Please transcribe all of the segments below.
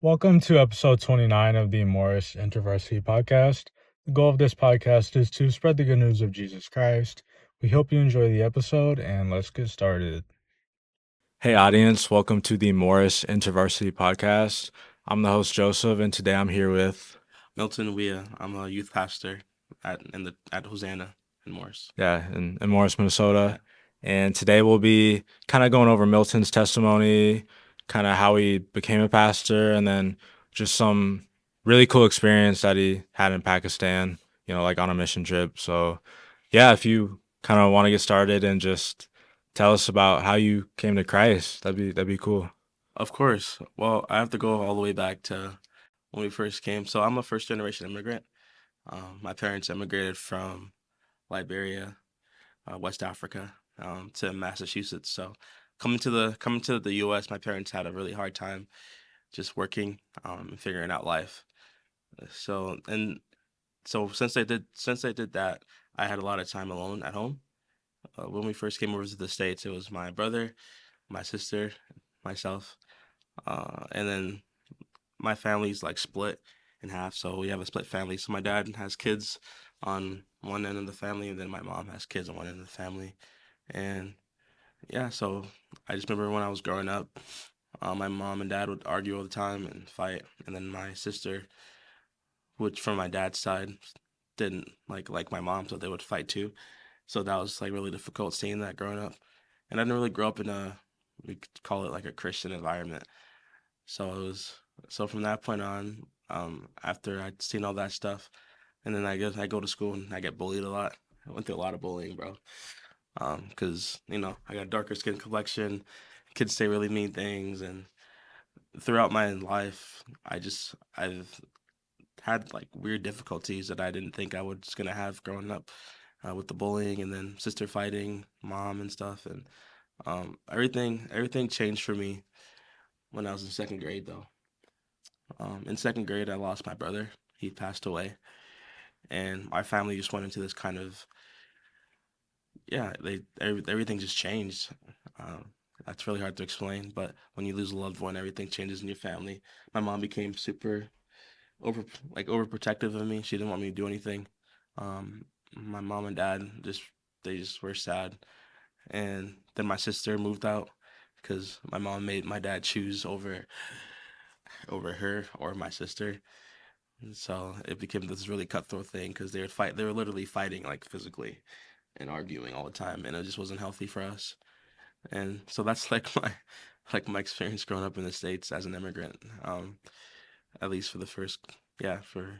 Welcome to episode 29 of the Morris InterVarsity Podcast. The goal of this podcast is to spread the good news of Jesus Christ. We hope you enjoy the episode, and let's get started. Hey, audience, welcome to the Morris InterVarsity Podcast. I'm the host, Joseph, and today I'm here with, Milton, I'm a youth pastor at Hosanna in Morris. in Morris, Minnesota. And today we'll be kind of going over Milton's testimony, kind of how he became a pastor, and then just some really cool experience that he had in Pakistan, like on a mission trip. So, yeah, if you kind of want to get started and just tell us about how you came to Christ, that'd be cool. Of course. Well, I have to go all the way back to when we first came. So I'm a first generation immigrant. My parents immigrated from Liberia, West Africa, to Massachusetts. So coming to the U.S., my parents had a really hard time just working and figuring out life. So since they did that, I had a lot of time alone at home. When we first came over to the States, it was my brother, my sister, myself, and then my family's like split in half. So we have a split family. So my dad has kids on one end of the family, and then my mom has kids on one end of the family. And yeah, so I just remember when I was growing up, my mom and dad would argue all the time and fight, and then my sister, which from my dad's side, didn't like my mom, so they would fight too. So that was like really difficult seeing that growing up. And I didn't really grow up in a, we could call it like a Christian environment. So it was so from that point on, after I'd seen all that stuff, and then I guess I go to school and I get bullied a lot. I went through a lot of bullying, bro. Because I got darker skin complexion, kids say really mean things, and throughout my life, I've had like weird difficulties that I didn't think I was gonna have growing up, with the bullying and then sister fighting, mom and stuff, and everything changed for me when I was in second grade though. In second grade, I lost my brother. He passed away, and our family just went into this kind of, yeah. Everything just changed. That's really hard to explain, but when you lose a loved one, everything changes in your family. My mom became super over overprotective of me. She didn't want me to do anything. My mom and dad just were sad, and then my sister moved out because my mom made my dad choose over her or my sister. And so it became this really cutthroat thing because they would fight. They were literally fighting like physically and arguing all the time, and it just wasn't healthy for us. And so that's like my experience growing up in the States as an immigrant. At least for the first, yeah, for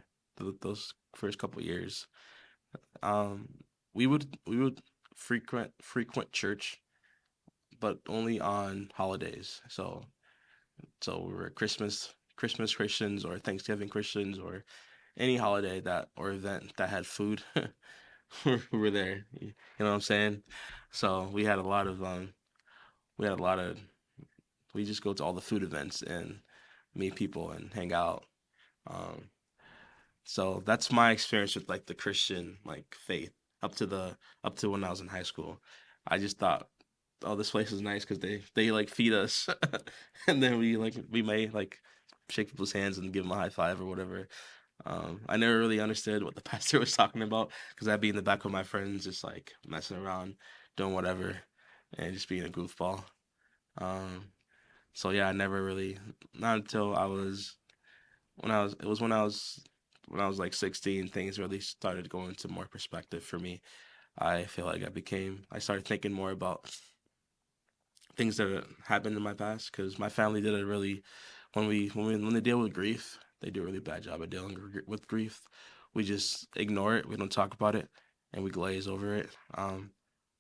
those first couple years. Um, we would frequent church, but only on holidays. So we were Christmas Christians or Thanksgiving Christians or any holiday that or event that had food. We were there. You know what I'm saying? So we had a lot of we just go to all the food events and meet people and hang out. Um, so that's my experience with like the Christian like faith up to when I was in high school. I just thought, oh, this place is nice because they like feed us, and then we may like shake people's hands and give them a high five or whatever. I never really understood what the pastor was talking about because I'd be in the back with my friends, just like messing around, doing whatever, and just being a goofball. Um, so yeah, I never really, not until I was when I was it was when I was like 16, things really started going into more perspective for me. I feel like I started thinking more about things that happened in my past because my family did a really when they deal with grief, they do a really bad job at dealing with grief. We just ignore it, we don't talk about it, and we glaze over it.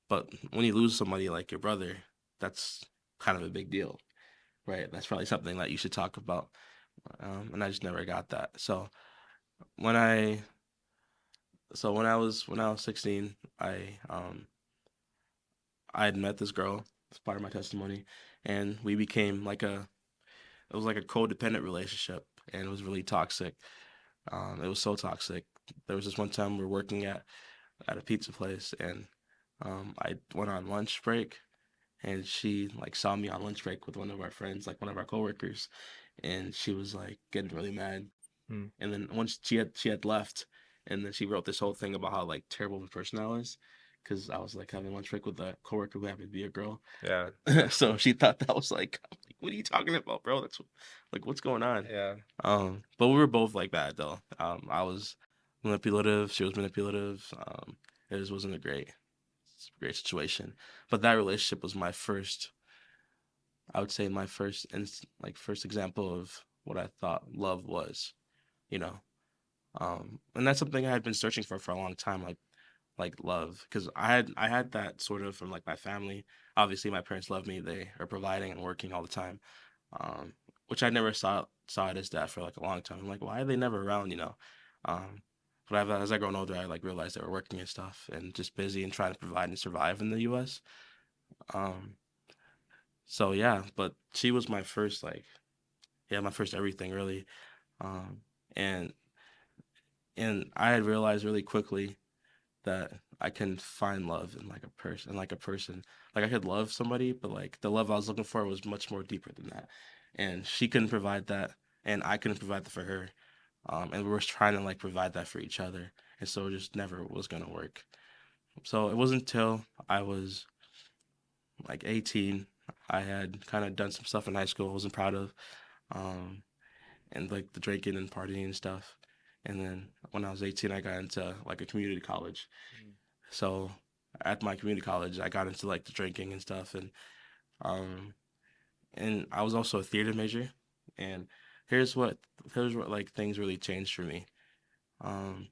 But when you lose somebody like your brother, that's kind of a big deal, right? That's probably something that you should talk about. And I just never got that. When I when I was 16, I had met this girl as part of my testimony, and we became like a it was like a codependent relationship, and it was really toxic. It was so toxic. There was this one time we were working at a pizza place, and I went on lunch break, and she like saw me on lunch break with one of our friends, like one of our coworkers, and she was like getting really mad. Hmm. And then once she had left, and then she wrote this whole thing about how like terrible of a person I was, because I was like having lunch break with a coworker who happened to be a girl. Yeah. So she thought that was like, I'm like, what are you talking about, bro? That's like, what's going on? Yeah. But we were both like bad though. I was manipulative. She was manipulative. It just wasn't a great situation. But that relationship was my first. I would say my first example of what I thought love was. You know, and that's something I had been searching for a long time, like love, because I had that sort of from like my family. Obviously, my parents love me; they are providing and working all the time, um, which I never saw it as that for like a long time. I'm like, why are they never around? Um, but as I grown older, I like realized they were working and stuff, and just busy and trying to provide and survive in the U.S. Um, so yeah, but she was my first my first everything really, um, and and I had realized really quickly that I can find love in like a person. Like I could love somebody, but like the love I was looking for was much more deeper than that. And she couldn't provide that, and I couldn't provide that for her. And we were trying to like provide that for each other, and so it just never was gonna work. So it wasn't until I was like 18, I had kind of done some stuff in high school I wasn't proud of, um, and like the drinking and partying and stuff. And then when I was 18, I got into like a community college. So at my community college, I got into like the drinking and stuff, um, and I was also a theater major. And here's what here's what like things really changed for me. Um,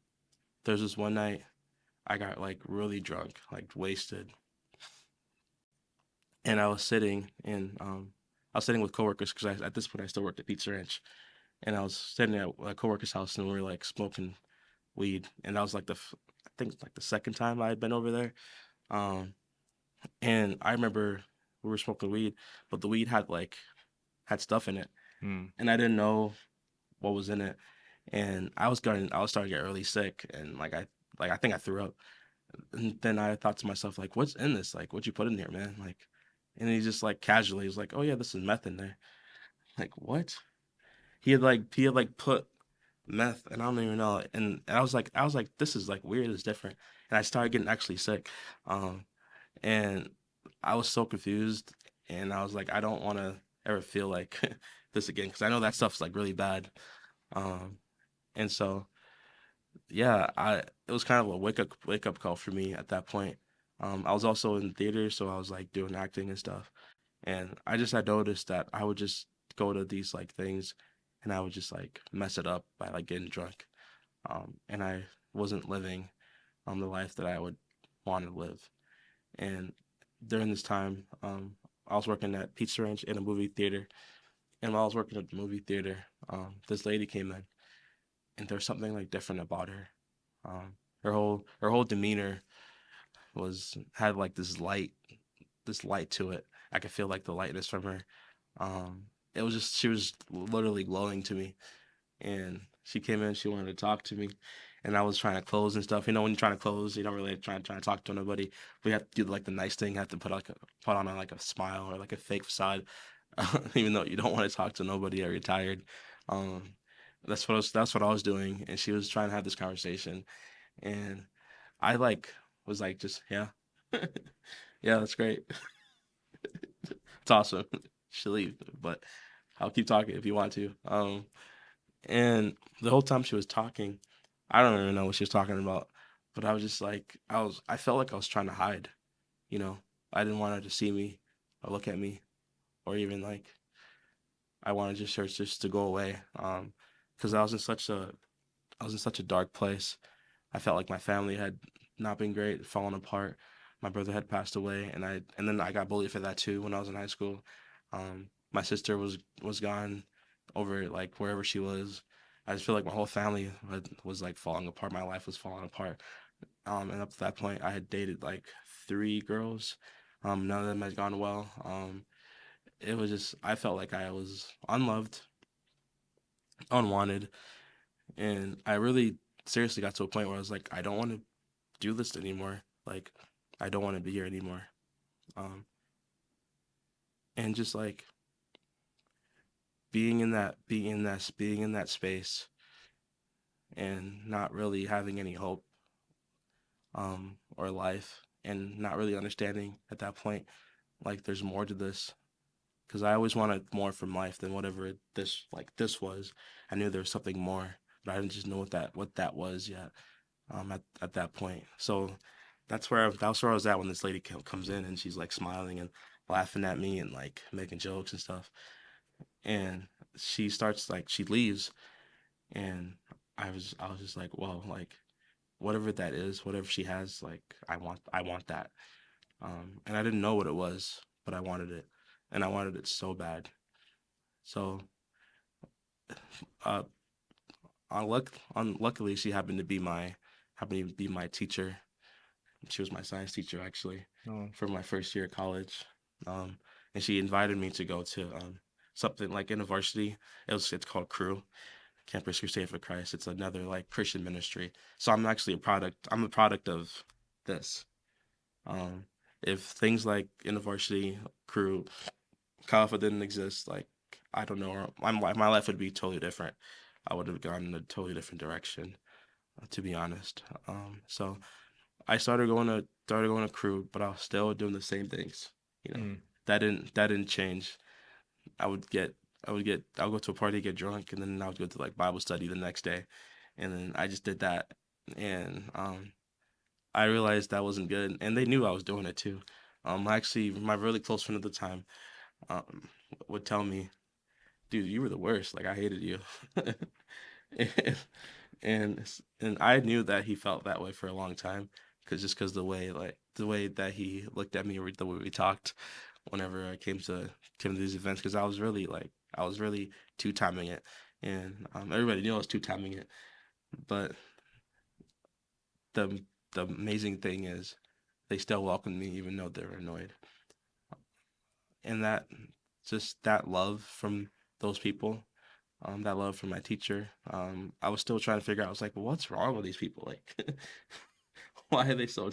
there's this one night I got like really drunk, like wasted, and I was sitting with coworkers because at this point I still worked at Pizza Ranch, and I was sitting at a coworker's house and we were like smoking weed, and that was like I think like the second time I had been over there. Um, And I remember we were smoking weed, but the weed had stuff in it, Hmm. and I didn't know what was in it. And I was starting to get really sick, and I think I threw up. And then I thought to myself, like, what's in this? Like, what'd you put in here, man? Like, and he just like casually was like, oh yeah, this is meth in there. Like, what? He had like put meth, and I don't even know. And I was like, this is like weird, it's different. And I started getting actually sick. Um, and I was so confused, and I was like, I don't want to ever feel like this again because I know that stuff's like really bad. Um, and so yeah, I it was kind of a wake up call for me at that point. I was also in theater, so I was like doing acting and stuff, and I just had noticed that I would just go to these like things, and I would just like mess it up by like getting drunk, and I wasn't living the life that I would want to live. And during this time, I was working at Pizza Ranch in a movie theater. And while I was working at the movie theater, this lady came in, and there was something like different about her. Her whole demeanor had like this light to it. I could feel like the lightness from her. It was just she was literally glowing to me, and she came in. She wanted to talk to me, and I was trying to close and stuff. You know, when you're trying to close, you don't really try to talk to nobody. We have to do like the nice thing, have to put on like a smile or like a fake facade, even though you don't want to talk to nobody or you're tired. Um, that's what I was doing, and she was trying to have this conversation, and I like was like just yeah, yeah, that's great, it's awesome. She leave, but I'll keep talking if you want to. And the whole time she was talking, I don't even know what she was talking about, but I was just like, I felt like I was trying to hide, you know. I didn't want her to see me or look at me or even like, I wanted just her just to go away. Because I was in such a dark place. I felt like my family had not been great, fallen apart. My brother had passed away, and then I got bullied for that too when I was in high school. My sister was gone over like wherever she was. I just feel like my whole family was like falling apart. My life was falling apart. And up to that point, I had dated like three girls. None of them had gone well. It was just I felt like I was unloved, unwanted, and I really seriously got to a point where I was like, I don't want to do this anymore. Like, I don't want to be here anymore. Um, and just like being in that space and not really having any hope or life, and not really understanding at that point like there's more to this, because I always wanted more from life than whatever this was. I knew there was something more, but I didn't just know what that was yet. At that point, so that's where I was at when this lady comes in, and she's like smiling and laughing at me and like making jokes and stuff, and she leaves, and I was just like, well, like whatever that is, whatever she has, like I want that. And I didn't know what it was, but I wanted it, and I wanted it so bad. So, uh, luckily, she happened to be my teacher. She was my science teacher actually, Oh. for my first year of college. Um, and she invited me to go to something like InterVarsity. It's called Crew, Campus Crusade for Christ. It's another like Christian ministry. So I'm actually a product. I'm a product of this. Um, if things like InterVarsity, Crew, Kaffa didn't exist, like I don't know, my life would be totally different. I would have gone in a totally different direction, to be honest. So I started going to Crew, but I was still doing the same things. You know, Mm. that didn't change. I would get I'll go to a party, get drunk, and then I would go to like Bible study the next day, and then I just did that, and I realized that wasn't good, and they knew I was doing it too. Actually, my really close friend at the time um would tell me, "Dude, you were the worst. Like I hated you," and and I knew that he felt that way for a long time, because the way that he looked at me, or the way we talked whenever I came to these events, because I was really two timing it, and everybody knew I was two timing it. But the the amazing thing is they still welcomed me even though they were annoyed, and that just that love from those people, that love from my teacher. I was still trying to figure out. I was like, well, what's wrong with these people? Like, why are they so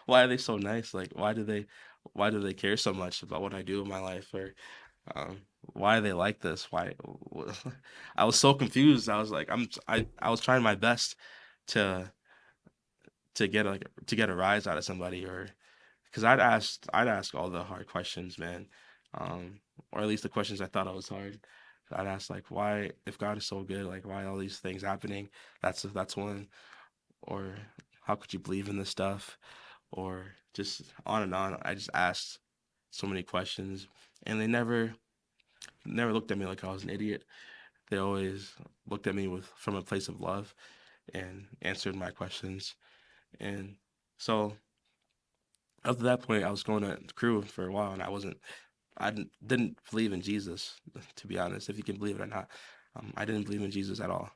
why are they so nice? Like, why do they care so much about what I do in my life, or why are they like this? Why? I was so confused. I was like, I was trying my best to to get a rise out of somebody, or because I'd ask all the hard questions, man, or at least the questions I thought I was hard. I'd ask like, why, if God is so good, like why all these things happening? That's one. Or how could you believe in this stuff? Or just on and on. I just asked so many questions, and they never looked at me like I was an idiot. They always looked at me with from a place of love and answered my questions. And so after that point, I was going to Crew for a while, and didn't believe in Jesus, to be honest, if you can believe it or not. I didn't believe in Jesus at all.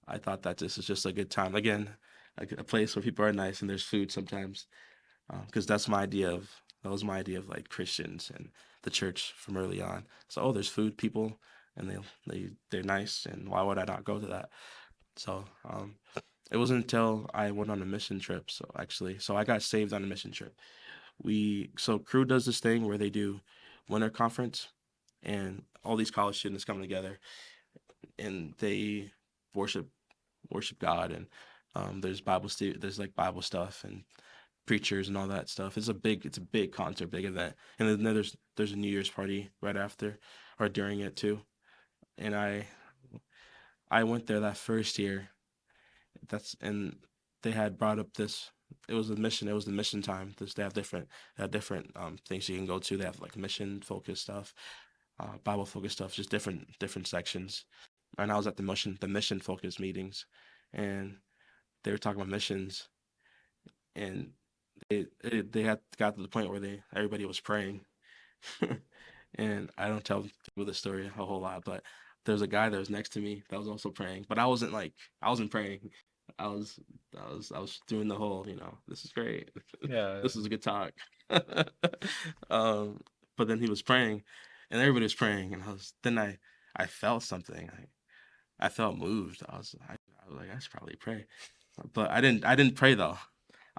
I thought that this is just a good time. Again, a place where people are nice and there's food sometimes, because that was my idea of like Christians and the church from early on. So, oh, there's food, people, and they're nice, and why would I not go to that? So, it wasn't until I went on a mission trip. So I got saved on a mission trip. Crew does this thing where they do winter conference, and all these college students come together, and they worship God, and there's like Bible stuff and preachers and all that stuff. It's a big concert, big event. And then there's a New Year's party right after or during it too. And I went there that first year. And they had brought up this. It was a mission. It was the mission time. They have different things you can go to. They have like mission focused stuff, Bible focused stuff, just different sections. And I was at the mission focused meetings, and they were talking about missions, and they had got to the point where they everybody was praying. And I don't tell people this story a whole lot, but there's a guy that was next to me that was also praying, but I wasn't praying. I was I was doing the whole, this is great. Yeah. This is a good talk. um, but then he was praying, and everybody was praying, and I felt something. I felt moved. I was like, I should probably pray, but I didn't pray though.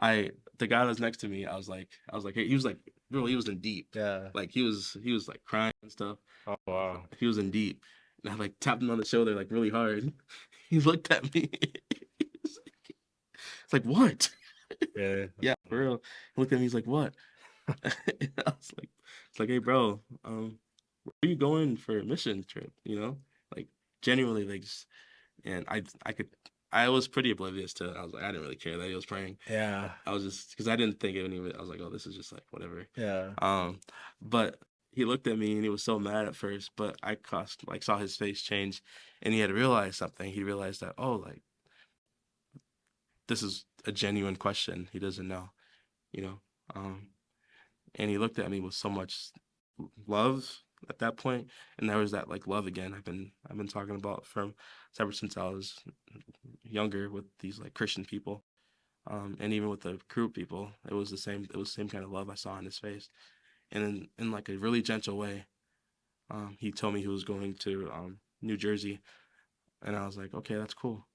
The guy that was next to me, I was like, hey, he was like, bro, he was in deep. Yeah. Like he was like crying and stuff. Oh wow. He was in deep, And I like tapped him on the shoulder like really hard. He looked at me. It's like, what? Yeah. Yeah, for real. He looked at me. He's like, what? And I was like, it's like, hey, bro, where are you going for a mission trip? Like genuinely, like, and I was pretty oblivious to it. I was like, I didn't really care that he was praying. Yeah. I was just because I didn't think it even. I was like, oh, this is just like whatever. Yeah. But he looked at me and he was so mad at first, but I saw his face change, and he had realized something. He realized that, oh, like this is a genuine question. He doesn't know, you know. Um, and he looked at me with so much love at that point, and there was that like love again. I've been talking about from ever since I was younger with these like Christian people, and even with the crew people. It was the same. It was the same kind of love I saw in his face, and in like a really gentle way, he told me he was going to New Jersey, and I was like, okay, that's cool.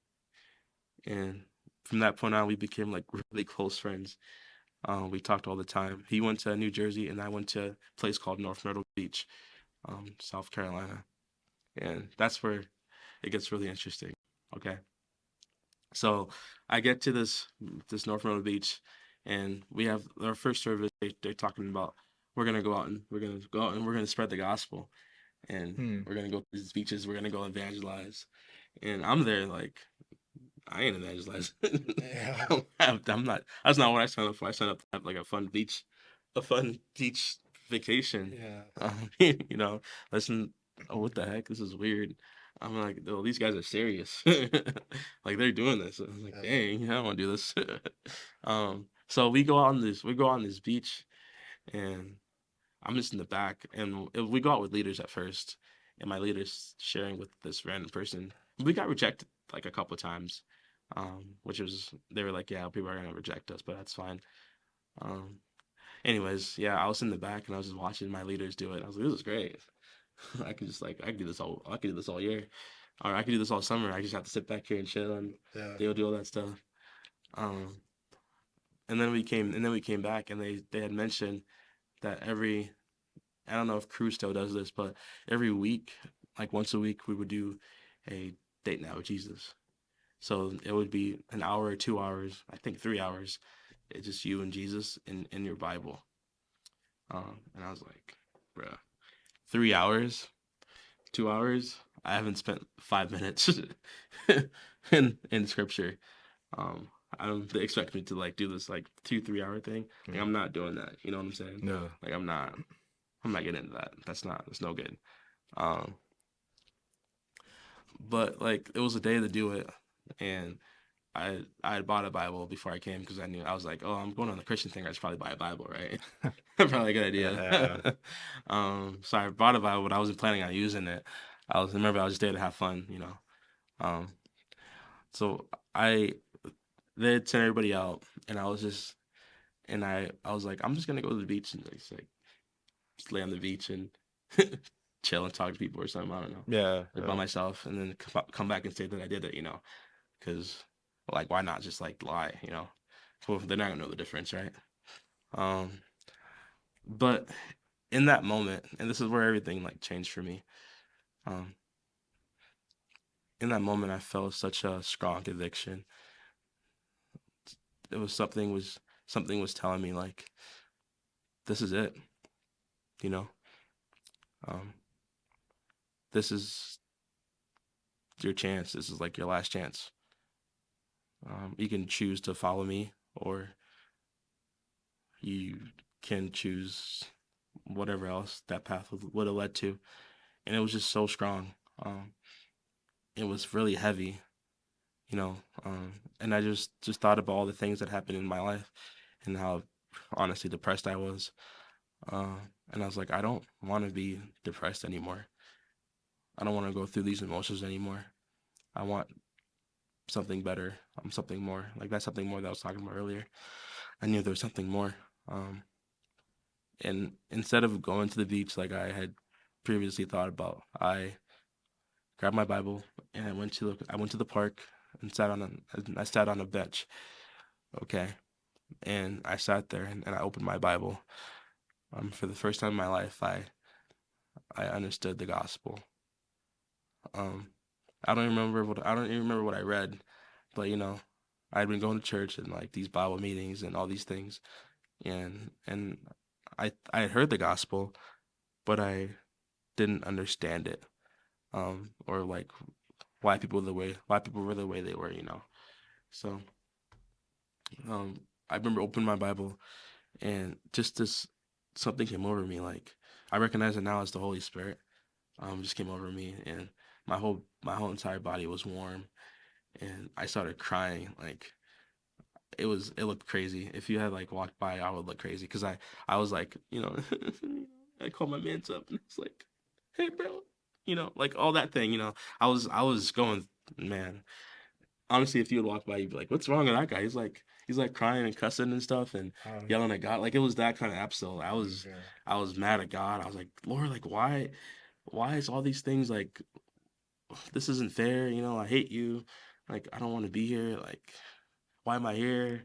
And from that point on, we became like really close friends. We talked all the time. He went to New Jersey, and I went to a place called North Myrtle Beach, South Carolina, and that's where it gets really interesting. Okay, so I get to this North Myrtle Beach, and we have our first service. They're talking about we're gonna go out and we're gonna spread the gospel, and Hmm. we're gonna go to these beaches. We're gonna go evangelize, and I'm there like I ain't evangelizing. Yeah. I'm not. That's not what I signed up for. I signed up to have like a fun beach vacation. Yeah. Listen. Oh, what the heck? This is weird. I'm like, oh, these guys are serious. Like they're doing this. I was like, dang, I don't want to do this. So we go on this beach, and I'm just in the back, and we go out with leaders at first, and my leader's sharing with this random person. We got rejected like a couple of times, which was they were like, yeah, people are gonna reject us, but that's fine. Um, Anyways, yeah, I was in the back and I was just watching my leaders do it. I was like, this is great. I could do this all year, or I could do this all summer. I just have to sit back here and chill and Yeah. they'll do all that stuff. Um, and then we came back and they had mentioned that I don't know if Crew still does this, but every week, like once a week, we would do a date night with Jesus. So it would be an hour or 2 hours, I think 3 hours. It's just you and Jesus in your Bible. And I was like, bruh, 3 hours, 2 hours. I haven't spent 5 minutes in scripture. I don't they expect me to like do this like 2 3 hour thing. Like I'm not doing that. You know what I'm saying? No. Like I'm not getting into that. That's no good. Um, but like it was a day to do it, and I had bought a Bible before I came because I was like, oh, I'm going on the Christian thing. I should probably buy a Bible, right? Probably a good idea. Yeah. So I bought a Bible, but I wasn't planning on using it. I was just there to have fun, you know. Um, so I they had sent everybody out, and I was like, I'm just gonna go to the beach and just lay on the beach and chill and talk to people or something. I don't know, Yeah. like by myself, and then come back and say that I did it, you know, because like why not just like lie, you know? Well, they're not gonna know the difference, right? Um, but in that moment, and this is where everything like changed for me. Um, in that moment, I felt such a strong conviction. It was something was telling me like this is it, you know. Um, this is your chance. This is like your last chance. You can choose to follow me, or you can choose whatever else that path would have led to. And it was just so strong. It was really heavy, you know. And I just thought about all the things that happened in my life and how honestly depressed I was. And I was like, I don't want to be depressed anymore. I don't want to go through these emotions anymore. I want something better. Something more. Like that's something more that I was talking about earlier. I knew there was something more. And instead of going to the beach like I had previously thought about, I grabbed my Bible and I went to the park and I sat on a bench. Okay. And I sat there and I opened my Bible. For the first time in my life, I understood the gospel. Um, I don't even remember what I read, but I'd been going to church and like these Bible meetings and all these things, and I had heard the gospel, but I didn't understand it, or like why people were the way they were. So I remember opening my Bible and just this something came over me. Like I recognize it now as the Holy Spirit. Just came over me, and my whole entire body was warm, and I started crying. Like it looked crazy. If you had like walked by, I would look crazy because I was like, I called my mans up and it's like, hey bro, like all that thing. I was going, man. Honestly, if you would walk by, you'd be like, what's wrong with that guy? He's like crying and cussing and stuff and yelling at God. Like it was that kind of episode. I was mad at God. I was like, Lord, like why is all these things like this isn't fair? I hate you. Like I don't want to be here. Like why am I here?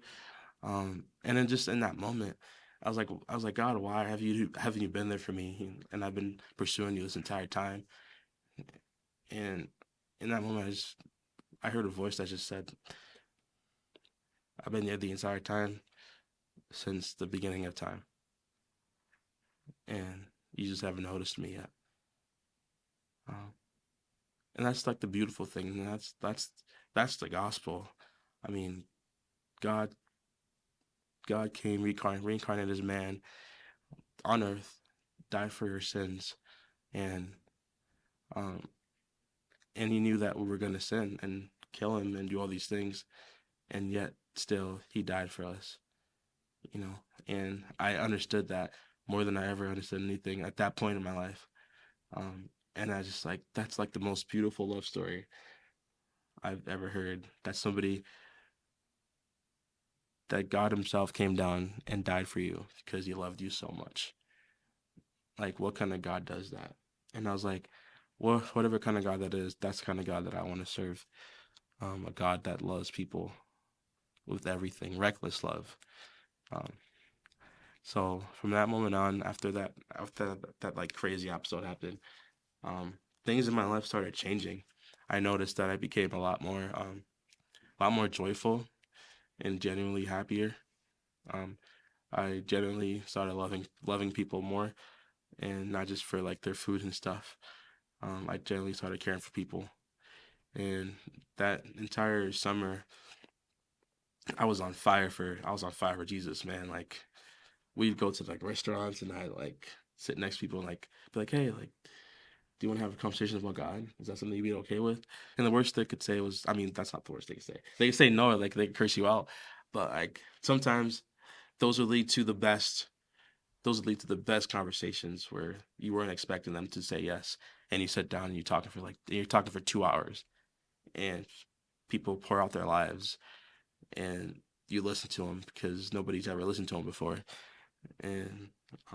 And then just in that moment, I was like, God, why haven't you been there for me? And I've been pursuing you this entire time. And in that moment, I heard a voice that just said, I've been there the entire time since the beginning of time, and you just haven't noticed me yet. Um, and that's like the beautiful thing. And that's the gospel. I mean, God God came reincarnated as man on earth, died for your sins, and um, and he knew that we were going to sin and kill him and do all these things, and yet still he died for us, and I understood that more than I ever understood anything at that point in my life. And I just like that's like the most beautiful love story I've ever heard. That God himself came down and died for you because he loved you so much. Like, what kind of God does that? And I was like, well, whatever kind of God that is, that's the kind of God that I want to serve. A God that loves people with everything, reckless love. Um, so from that moment on, after that like crazy episode happened, things in my life started changing. I noticed that I became a lot more joyful and genuinely happier. Um, I genuinely started loving people more, and not just for like their food and stuff. I generally started caring for people, and that entire summer, I was on fire for Jesus, man. Like we'd go to like restaurants, and I like sit next to people and like be like, hey, like, do you want to have a conversation about God? Is that something you'd be okay with? And the worst they could say was, I mean, that's not the worst they could say. They could say no, like they could curse you out, but like sometimes those will lead to the best. Those would lead to the best conversations where you weren't expecting them to say yes, and you sit down and you're talking for 2 hours, and people pour out their lives, and you listen to them because nobody's ever listened to them before, and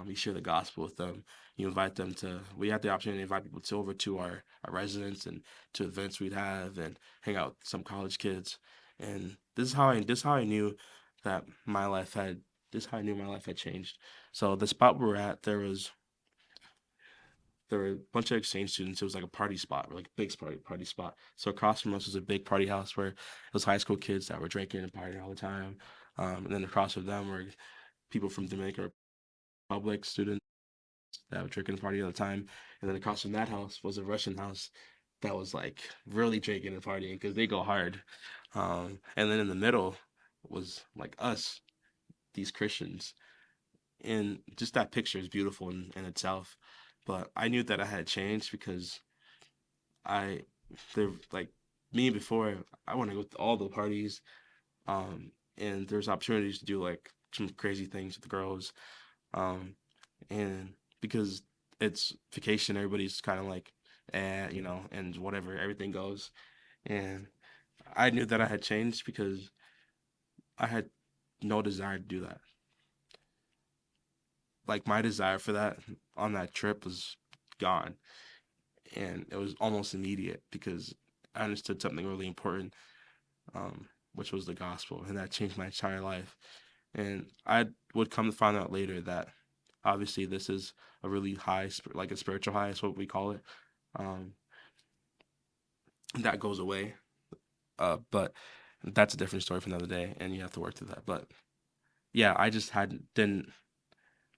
you share the gospel with them. You invite them to. We had the opportunity to invite people over to our residence and to events we'd have and hang out with some college kids, and this is how I knew that my life had. This is how I knew my life had changed. So the spot we were at, there were a bunch of exchange students. It was like a party spot, like a big party spot. So across from us was a big party house where it was high school kids that were drinking and partying all the time. And then across from them were people from Dominican Republic, students that were drinking and partying all the time. And then across from that house was a Russian house that was like really drinking and partying because they go hard. And then in the middle was like us, these Christians, and just that picture is beautiful in itself. But I knew that I had changed because I, there like me before, I want to go to all the parties, and there's opportunities to do like some crazy things with the girls, um, and because it's vacation, everybody's kind of like, and whatever, everything goes, and I knew that I had changed because I had no desire to do that. Like my desire for that on that trip was gone, and it was almost immediate because I understood something really important, which was the gospel, and that changed my entire life. And I would come to find out later that obviously this is a really high, like a spiritual high is what we call it. Um, that goes away. But that's a different story for another day, and you have to work through that. But yeah, I just didn't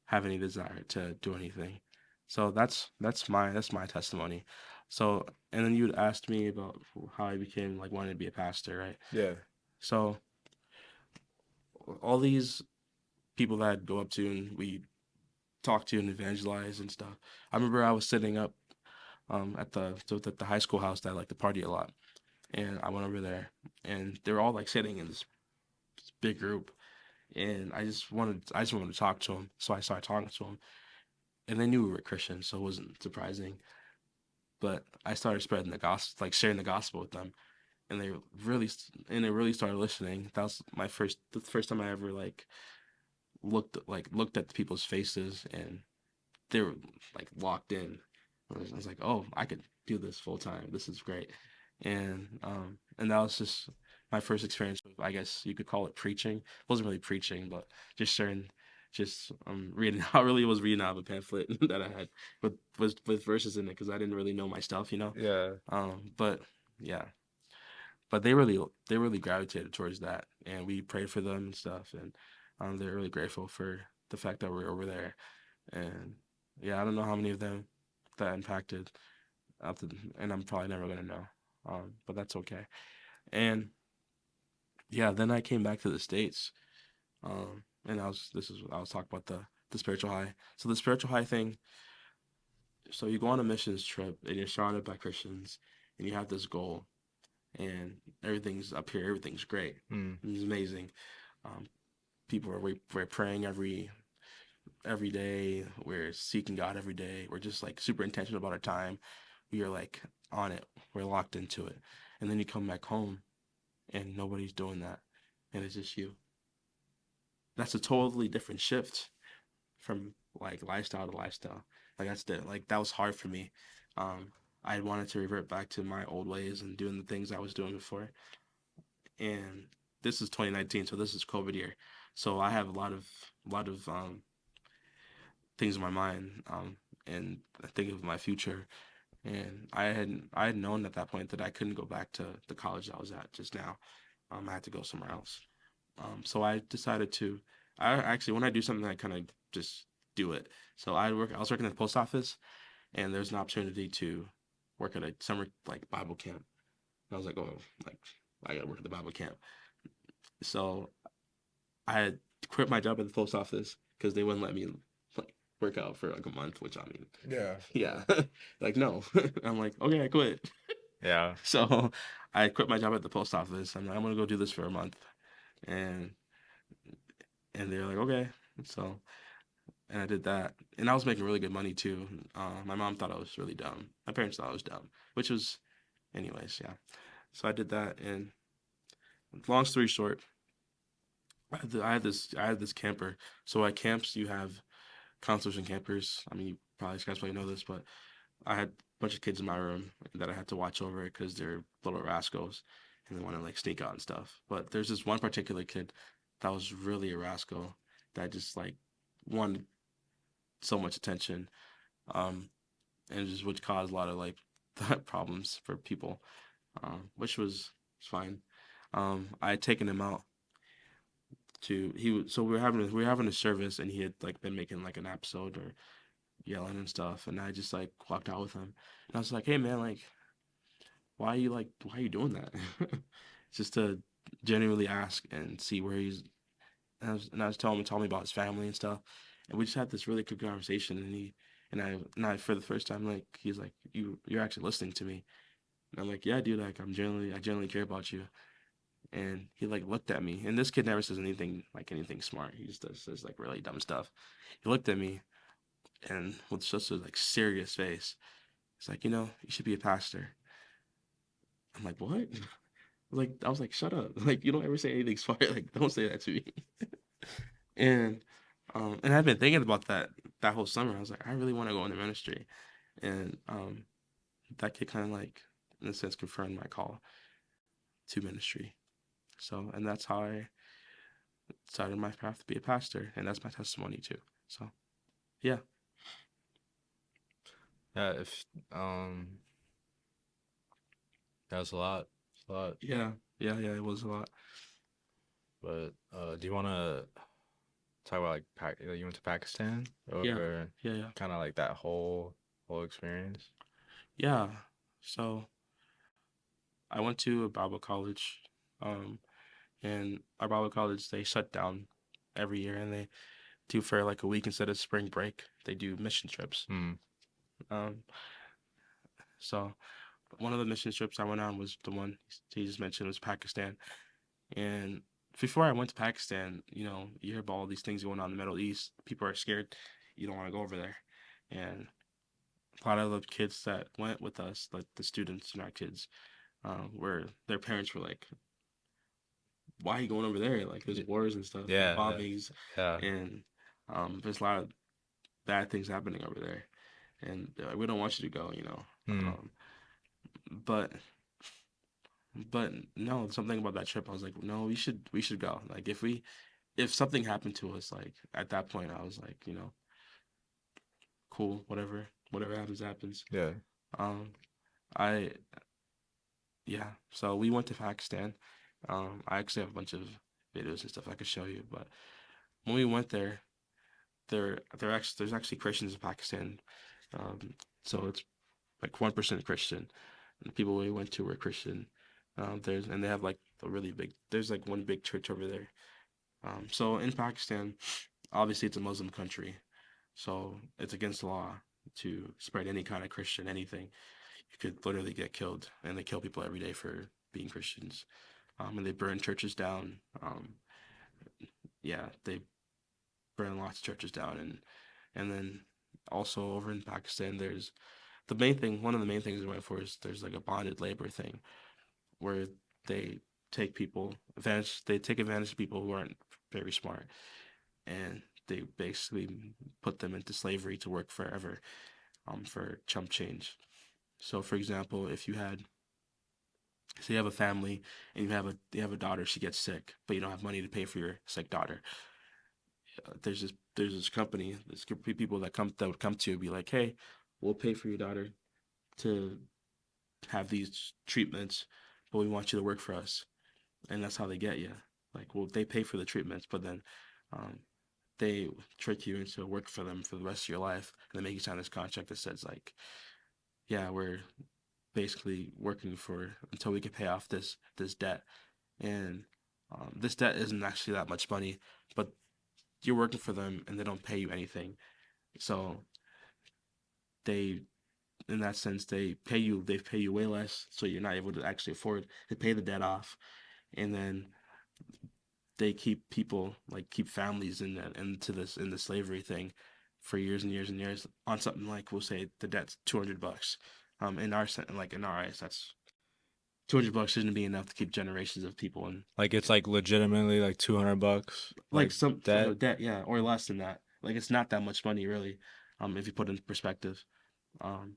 have any desire to do anything. So that's my testimony. So, and then you'd asked me about how I became like wanting to be a pastor, right? Yeah. So all these people that I'd go up to and we talk to and evangelize and stuff. I remember I was sitting up at the high school house that I like to party a lot, and I went over there, and they were all like sitting in this big group, and I just wanted to talk to them, so I started talking to them, and they knew we were Christians, so it wasn't surprising. But I started spreading the gospel, like sharing the gospel with them, and they really started listening. That was the first time I ever looked at the people's faces, and they were like locked in. I was like, oh, I could do this full time. This is great. And that was just my first experience with, I guess you could call it preaching. It wasn't really preaching, but just sharing, just reading. I really was reading out of a pamphlet that I had with verses in it because I didn't really know my stuff, you know. Yeah. But yeah, but they really gravitated towards that, and we prayed for them and stuff, and they're really grateful for the fact that we're over there, and yeah, I don't know how many of them that impacted, after, and I'm probably never gonna know, but that's okay. And yeah, then I came back to the States, and I was talking about the spiritual high. So the spiritual high thing. So you go on a missions trip, and you're surrounded by Christians, and you have this goal, and everything's up here, everything's great, Mm. it's amazing. Um, People we're praying every day. We're seeking God every day. We're just like super intentional about our time. We are like on it. We're locked into it. And then you come back home and nobody's doing that. And it's just you. That's a totally different shift from like lifestyle to lifestyle. That was hard for me. I wanted to revert back to my old ways and doing the things I was doing before. And this is 2019, so this is COVID year. So I have a lot of things in my mind, and I think of my future. And I had known at that point that I couldn't go back to the college I was at just now. I had to go somewhere else. So I decided to. I actually, when I do something, I kind of just do it. So I was working at the post office, and there's an opportunity to work at a summer like Bible camp. And I was like, oh, like I gotta work at the Bible camp. So I had quit my job at the post office because they wouldn't let me like work out for like a month, which I mean, Yeah. yeah, like no. I'm like, okay, I quit. Yeah. So I quit my job at the post office. I'm like, I'm gonna go do this for a month, and they're like, okay. So and I did that, and I was making really good money too. My mom thought I was really dumb. My parents thought I was dumb, which was, anyways, yeah. So I did that, and long story short, I had this camper. So at camps you have counselors and campers. I mean, you guys probably know this, but I had a bunch of kids in my room that I had to watch over because they're little rascals and they want to like sneak out and stuff. But there's this one particular kid that was really a rascal that just like wanted so much attention, um, and just would cause a lot of like problems for people, which was fine. I had taken him out so we were having a service, and he had like been making like an episode or yelling and stuff, and I just like walked out with him, and I was like, hey man, like why are you doing that? Just to genuinely ask and see where he's. And I was telling me about his family and stuff, and we just had this really good conversation, and I for the first time, like, he's like, you're actually listening to me, and I'm like, yeah dude, like I genuinely care about you. And he like looked at me, and this kid never says anything smart. He just says like really dumb stuff. He looked at me, and with such a like serious face, he's like, you should be a pastor. I'm like, what? I was like, shut up. Like, you don't ever say anything smart. Like, don't say that to me. And I've been thinking about that whole summer. I was like, I really want to go into ministry. And that kid kind of like, in a sense, confirmed my call to ministry. So, and that's how I started my path to be a pastor, and that's my testimony too. So, yeah. Yeah. If That was a lot. It's a lot. Yeah, it was a lot. But do you want to talk about like you went to Pakistan Yeah, or yeah. kind of like that whole experience? Yeah. So I went to a Bible college, um, and our Bible college they shut down every year, and they do for like a week instead of spring break. They do mission trips. Mm. Um, so one of the mission trips I went on was the one he just mentioned was Pakistan. And before I went to Pakistan, you hear about all these things going on in the Middle East. People are scared. You don't want to go over there. And a lot of the kids that went with us, like the students, not kids, where their parents were like, "Why are you going over there? Like, there's wars and stuff, and Yeah, bombings, yeah. and there's a lot of bad things happening over there, and they're like, we don't want you to go, Mm. But no, something about that trip, I was like, no, we should go. Like, if something happened to us, like at that point, I was like, cool, whatever happens, happens. Yeah. Um, I Yeah, so we went to Pakistan. I actually have a bunch of videos and stuff I could show you, but when we went there, there's actually Christians in Pakistan. So it's like 1% Christian. And the people we went to were Christian. They have like there's like one big church over there. So in Pakistan, obviously it's a Muslim country, so it's against the law to spread any kind of Christian anything. You could literally get killed, and they kill people every day for being Christians. And they burn churches down. Yeah, they burn lots of churches down, and then also over in Pakistan, there's one of the main things we went for is there's like a bonded labor thing where they they take advantage of people who aren't very smart, and they basically put them into slavery to work forever, for chump change. So, for example, if you had so you have a family and you have a daughter, she gets sick, but you don't have money to pay for your sick daughter. There's this company, this group of people that would come to you and be like, hey, we'll pay for your daughter to have these treatments, but we want you to work for us, and that's how they get you. Like, well, they pay for the treatments, but then um, they trick you into work for them for the rest of your life, and they make you sign this contract that says like, yeah, we're basically working for until we can pay off this debt. And this debt isn't actually that much money, but you're working for them and they don't pay you anything. So they, in that sense, they pay you way less, so you're not able to actually afford to pay the debt off. And then they keep families in the slavery thing for years and years and years on something like, we'll say the debt's $200. In our eyes, that's $200 shouldn't be enough to keep generations of people in Like it's like legitimately like $200, like like some that. debt, yeah, or less than that. Like, it's not that much money really, if you put it in perspective. Um,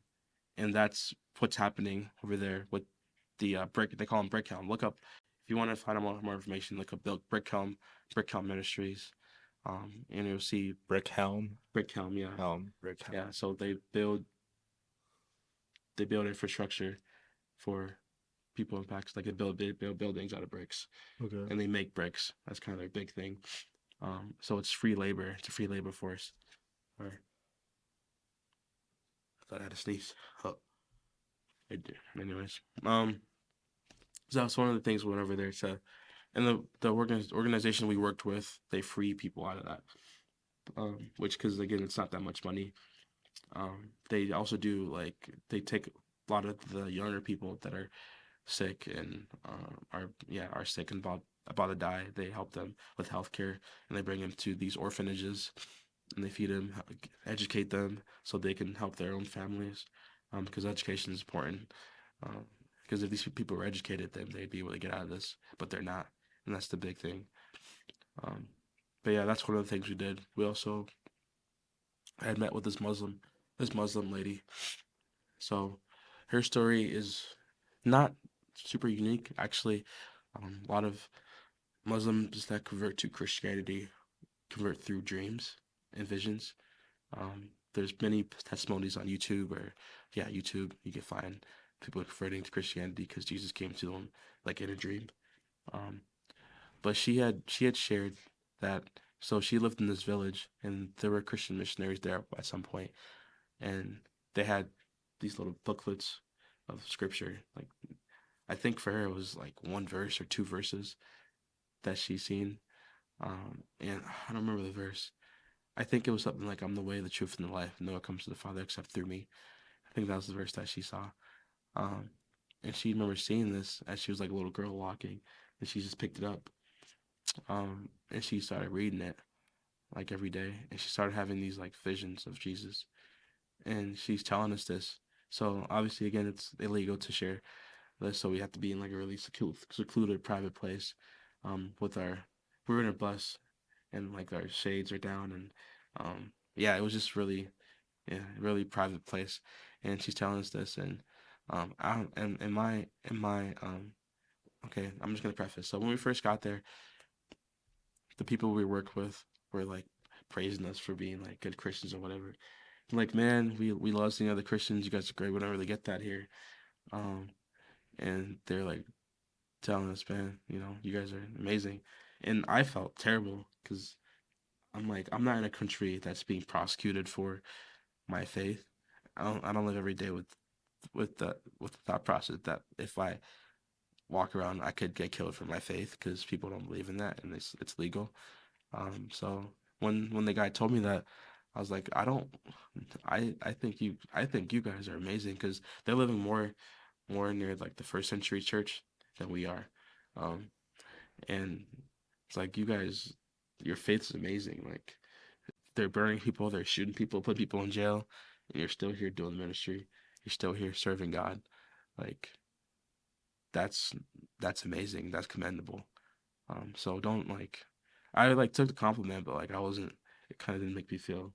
and that's what's happening over there with the brick. They call them brick helm. Look up if you want to find out more information. Look up build brick helm ministries, and you'll see Brick helm. brick helm. Yeah, Brick helm. yeah. So they build infrastructure for people in Pakistan. Like they build buildings out of bricks, Okay. and they make bricks. That's kind of their big thing. So it's free labor. It's a free labor force. Or I thought I had to sneeze. Oh, I did. Anyways, so that's one of the things we went over there to, and organization we worked with, they free people out of that. Which, because again, it's not that much money. They also do like they take a lot of the younger people that are sick and are sick and about to die. They help them with healthcare, and they bring them to these orphanages, and they feed them, educate them so they can help their own families. Because education is important. Because if these people were educated, then they'd be able to get out of this, but they're not, and that's the big thing. Um, but yeah, that's one of the things we did. We also had met with this Muslim lady. So her story is not super unique, actually. A lot of Muslims that convert to Christianity convert through dreams and visions. There's many testimonies on YouTube, or yeah, YouTube. You can find people converting to Christianity because Jesus came to them like in a dream. Um, but she had shared that, so she lived in this village and there were Christian missionaries there at some point, and they had these little booklets of scripture. Like, I think for her it was like one verse or two verses that she seen. And I don't remember the verse. I think it was something like, "I'm the way, the truth, and the life. No one comes to the Father except through me." I think that was the verse that she saw. Um, and she remembers seeing this as she was like a little girl walking, and she just picked it up. And she started reading it like every day, and she started having these like visions of Jesus. And she's telling us this. So obviously, again, it's illegal to share this, so we have to be in like a really secluded private place. With our, we're in a bus, and like our shades are down, and yeah, it was just really, yeah, really private place. And she's telling us this, and I and in my okay, I'm just gonna preface. So when we first got there, the people we worked with were like praising us for being like good Christians or whatever. Like, man, we love seeing other Christians. You guys are great. We don't really get that here. Um, and they're like telling us, man, you guys are amazing. And I felt terrible because I'm like, I'm not in a country that's being prosecuted for my faith. I don't live every day with the thought process that if I walk around, I could get killed for my faith because people don't believe in that and it's legal. So when the guy told me that, I was like, I think you guys are amazing because they're living more near like the first century church than we are. Um, and it's like, you guys, your faith is amazing. Like, they're burning people, they're shooting people, putting people in jail, and you're still here doing ministry. You're still here serving God. Like, that's that's amazing. That's commendable. So don't like, I like took the compliment, but like I wasn't. It kind of didn't make me feel.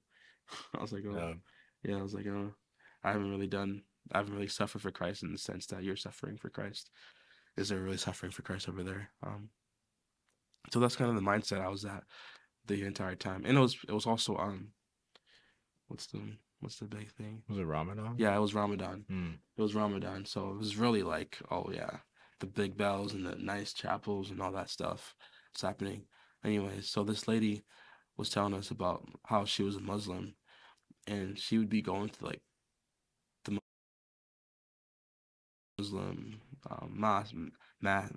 I was like, oh, Yeah. yeah. I was like, oh, I haven't really done. I haven't really suffered for Christ in the sense that you're suffering for Christ. Is there really suffering for Christ over there? So that's kind of the mindset I was at the entire time, and it was also what's the what's the big thing? Was it Ramadan? Yeah, it was Ramadan. Hmm. It was Ramadan, so it was really like, oh yeah, the big bells and the nice chapels and all that stuff. It's happening. Anyways, so this lady was telling us about how she was a Muslim, and she would be going to like the Muslim mosque, ma-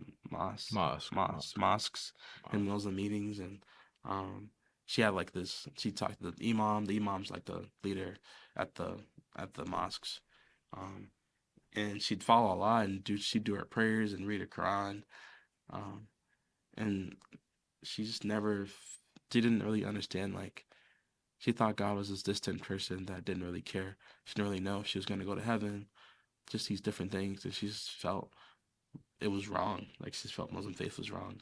mosques and Muslim meetings, and um, she had like this. She talked to the imam. The imam's like the leader at the mosques, um, and she'd follow Allah and she'd do her prayers and read her Quran, um, and she just never she didn't really understand, like, she thought God was this distant person that didn't really care. She didn't really know if she was going to go to heaven, just these different things. And she just felt it was wrong. Like, she just felt Muslim faith was wrong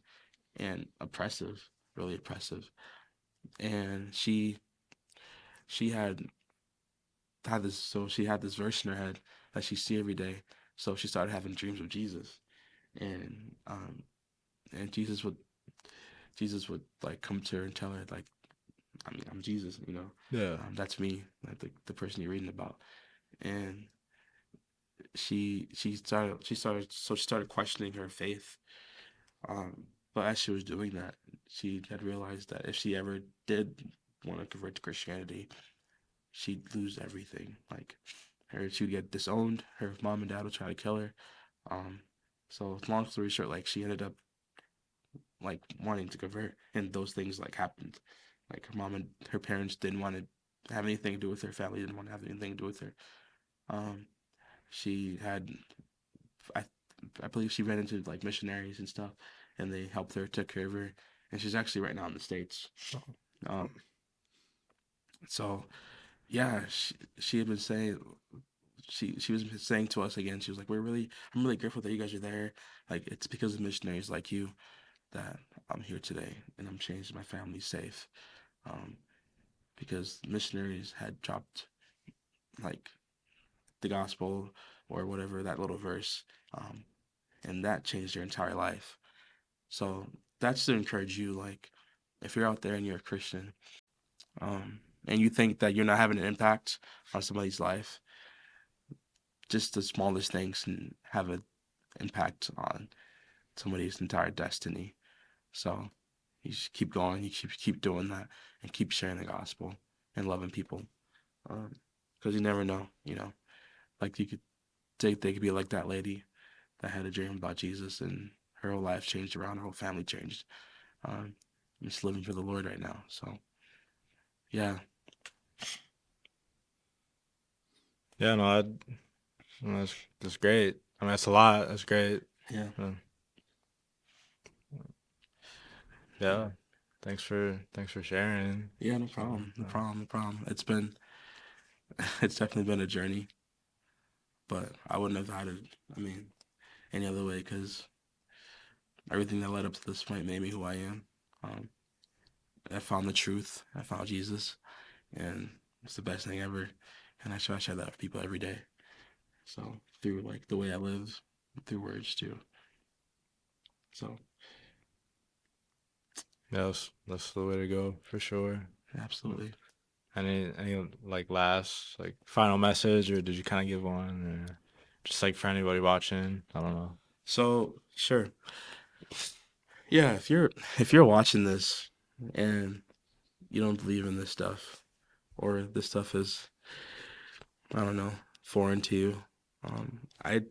and oppressive, really oppressive. And she had this, so she had this verse in her head that she see every day. So she started having dreams of Jesus. And and Jesus would like come to her and tell her, like, I'm Jesus, Yeah. that's me, like the person you're reading about. And she started questioning her faith. But as she was doing that, she had realized that if she ever did want to convert to Christianity, she'd lose everything. Like, she would get disowned. Her mom and dad would try to kill her. Um, so long story short, like, she ended up like wanting to convert, and those things like happened. Like, her mom and her parents didn't want to have anything to do with her. Family didn't want to have anything to do with her. Um, she had, I, I believe she ran into like missionaries and stuff, and they helped her, took care of her, and she's actually right now in the States. Um, so yeah, she had been saying, she was saying to us again, she was like, I'm really grateful that you guys are there. Like, it's because of missionaries like you that I'm here today, and I'm changing my family safe. Um, because missionaries had dropped like the gospel or whatever, that little verse, um, and that changed their entire life. So that's to encourage you, like, if you're out there and you're a Christian, and you think that you're not having an impact on somebody's life, just the smallest things can have an impact on somebody's entire destiny. So you just keep going, you keep doing that, and keep sharing the gospel and loving people, because you never know, like you could they could be like that lady that had a dream about Jesus, and her whole life changed around, her whole family changed. I'm just living for the Lord right now. So yeah. Yeah, no, that's great. I mean, that's a lot. That's great. Yeah. Yeah. Thanks for sharing. Yeah, no problem. No problem. No problem. It's definitely been a journey, but I wouldn't have had it, any other way, because everything that led up to this point made me who I am. I found the truth. I found Jesus, and it's the best thing ever. And I try to share that with people every day. So through like the way I live, through words too. So Yeah, that's the way to go for sure. absolutely. Any like last like final message, or did you kind of give one, or just like for anybody watching? I don't know. So sure. Yeah, if you're watching this and you don't believe in this stuff, or this stuff is, I don't know, foreign to you, I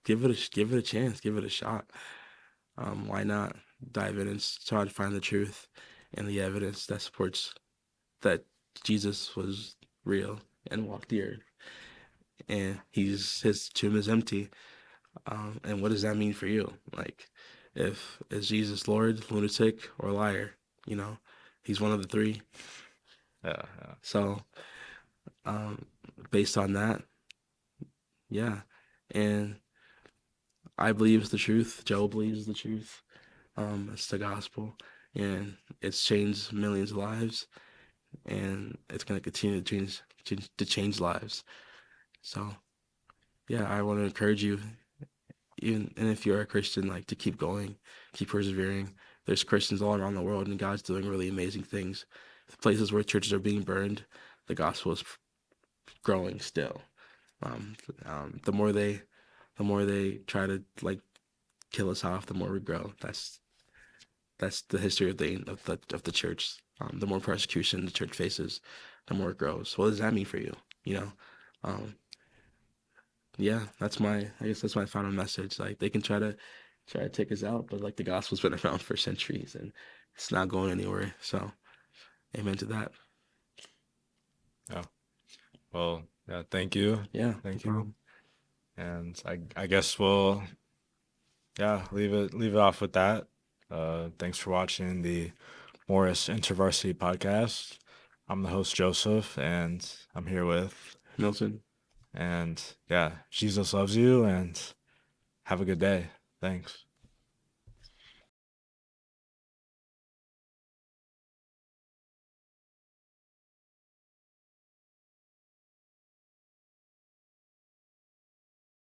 give it a chance, give it a shot. Why not dive in and try to find the truth and the evidence that supports that Jesus was real and walked the earth, and his tomb is empty. And what does that mean for you? Like, is Jesus Lord, lunatic, or liar? He's one of the three. Yeah. So, um, based on that, yeah, and I believe it's the truth. Joe believes the truth. It's the gospel, and it's changed millions of lives, and it's gonna continue to change lives. So, yeah, I want to encourage you, even and if you're a Christian, like to keep going, keep persevering. There's Christians all around the world, and God's doing really amazing things. The places where churches are being burned, the gospel is growing still. The more they try to like kill us off, the more we grow. That's the history of the church. The more persecution the church faces, the more it grows. What does that mean for you? You know, um, yeah, I guess that's my final message. Like they can try to take us out, but like the gospel's been around for centuries and it's not going anywhere. So, amen to that. Yeah. Well, yeah. Thank you. Yeah, Thank no you. problem. And I guess we'll leave it off with that. Thanks for watching the Morris InterVarsity Podcast. I'm the host Joseph, and I'm here with Milton. and yeah, Jesus loves you, and have a good day. Thanks.